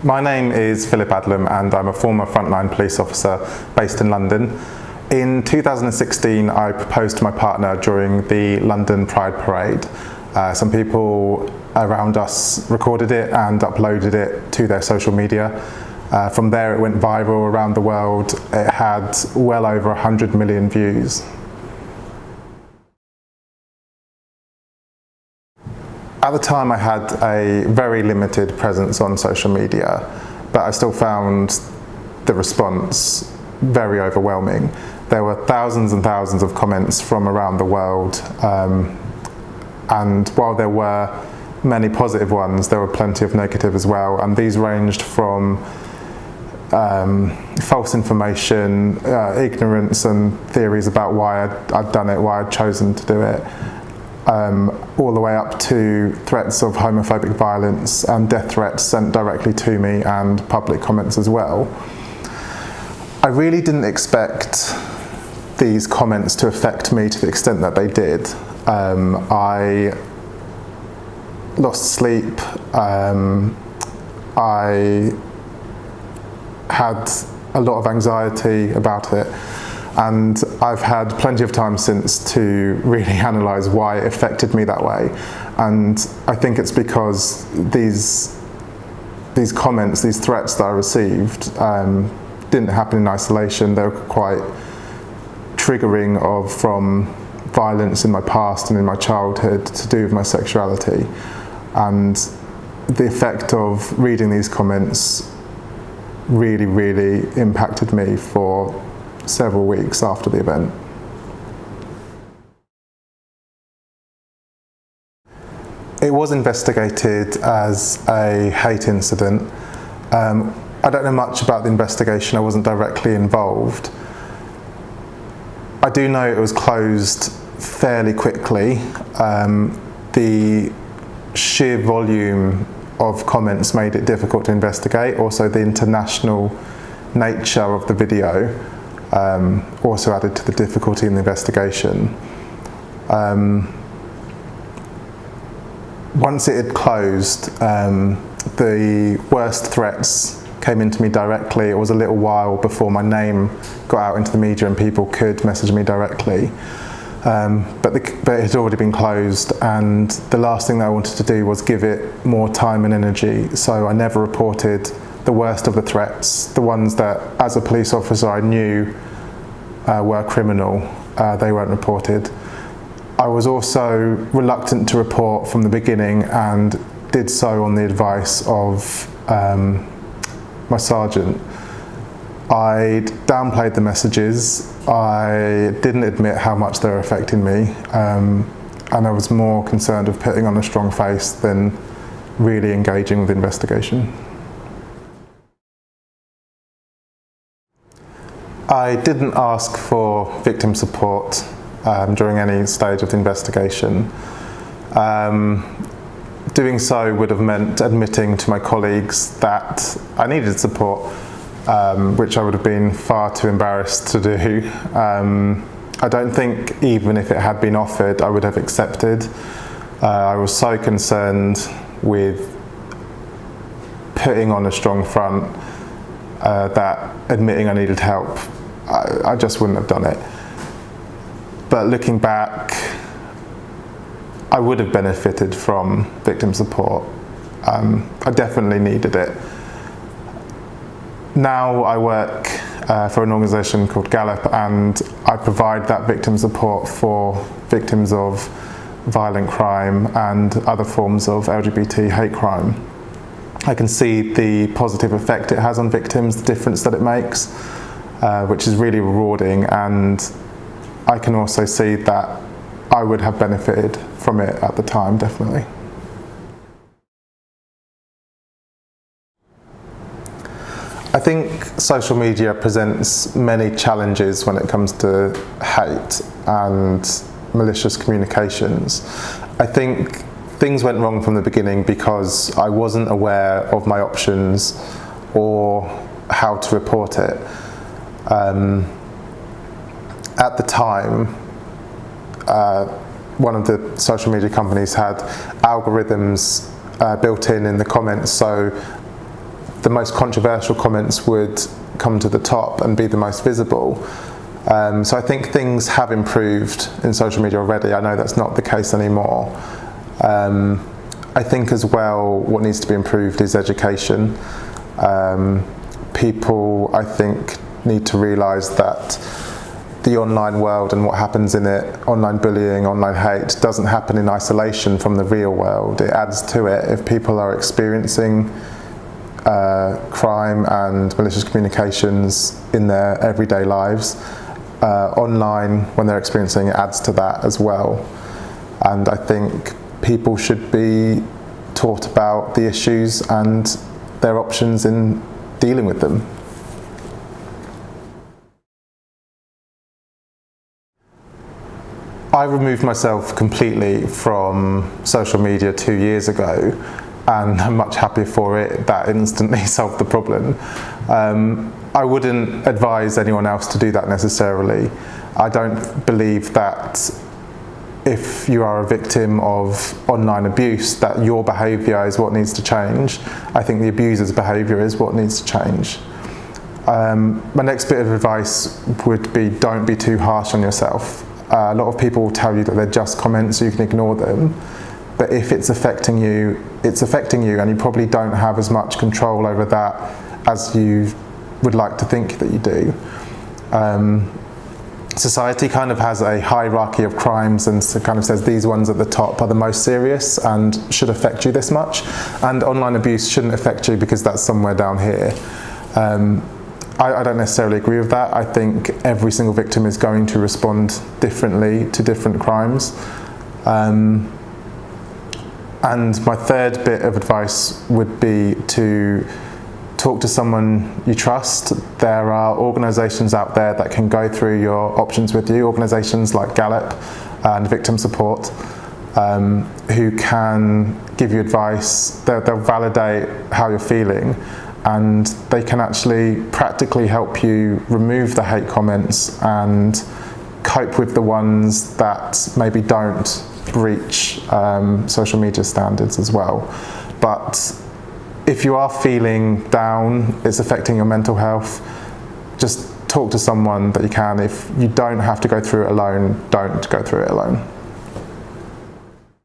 My name is Philip Adlem and I'm a former frontline police officer based in London. In 2016 I proposed to my partner during the London Pride Parade. Some people around us recorded it and uploaded it to their social media. From there it went viral around the world. It had well over 100 million views. At the time I had a very limited presence on social media, but I still found the response very overwhelming. There were thousands and thousands of comments from around the world, and while there were many positive ones, there were plenty of negative as well, and these ranged from false information, ignorance and theories about why I'd done it, why I'd chosen to do it, all the way up to threats of homophobic violence and death threats sent directly to me and public comments as well. I really didn't expect these comments to affect me to the extent that they did. I lost sleep, I had a lot of anxiety about it, and I've had plenty of time since to really analyse why it affected me that way. And I think it's because these comments, these threats that I received didn't happen in isolation. They were quite triggering from violence in my past and in my childhood to do with my sexuality. And the effect of reading these comments really, really impacted me for several weeks after the event. It was investigated as a hate incident. I don't know much about the investigation, I wasn't directly involved. I do know it was closed fairly quickly. The sheer volume of comments made it difficult to investigate. Also the international nature of the video also added to the difficulty in the investigation. Once it had closed, the worst threats came into me directly. It was a little while before my name got out into the media and people could message me directly. But it had already been closed, and the last thing that I wanted to do was give it more time and energy, so I never reported the worst of the threats, the ones that as a police officer I knew were criminal. They weren't reported. I was also reluctant to report from the beginning and did so on the advice of my sergeant. I downplayed the messages, I didn't admit how much they were affecting me, and I was more concerned with putting on a strong face than really engaging with the investigation. I didn't ask for victim support during any stage of the investigation. Doing so would have meant admitting to my colleagues that I needed support, which I would have been far too embarrassed to do. I don't think even if it had been offered, I would have accepted. I was so concerned with putting on a strong front that admitting I needed help, I just wouldn't have done it. But looking back, I would have benefited from victim support. I definitely needed it. Now I work for an organisation called Galop, and I provide that victim support for victims of violent crime and other forms of LGBT hate crime. I can see the positive effect it has on victims, the difference that it makes, which is really rewarding, and I can also see that I would have benefited from it at the time, definitely. I think social media presents many challenges when it comes to hate and malicious communications. I think things went wrong from the beginning because I wasn't aware of my options or how to report it. At the time, one of the social media companies had algorithms built in the comments, so the most controversial comments would come to the top and be the most visible. So I think things have improved in social media already. I know that's not the case anymore. I think as well what needs to be improved is education. People, I think, need to realise that the online world and what happens in it, online bullying, online hate, doesn't happen in isolation from the real world. It adds to it. If people are experiencing crime and malicious communications in their everyday lives, online, when they're experiencing it, adds to that as well. And I think people should be taught about the issues and their options in dealing with them. I removed myself completely from social media 2 years ago, and I'm much happier for it. That instantly solved the problem. I wouldn't advise anyone else to do that necessarily. I don't believe that if you are a victim of online abuse, that your behaviour is what needs to change. I think the abuser's behaviour is what needs to change. My next bit of advice would be, don't be too harsh on yourself. A lot of people will tell you that they're just comments, so you can ignore them. But if it's affecting you, it's affecting you, and you probably don't have as much control over that as you would like to think that you do. Society kind of has a hierarchy of crimes and kind of says these ones at the top are the most serious and should affect you this much, and online abuse shouldn't affect you because that's somewhere down here. I don't necessarily agree with that. I think every single victim is going to respond differently to different crimes. And my third bit of advice would be to talk to someone you trust. There are organisations out there that can go through your options with you, organisations like Galop and Victim Support, who can give you advice. They'll validate how you're feeling, and they can actually practically help you remove the hate comments and cope with the ones that maybe don't breach social media standards as well. But if you are feeling down, it's affecting your mental health, just talk to someone that you can. If you don't have to go through it alone, don't go through it alone.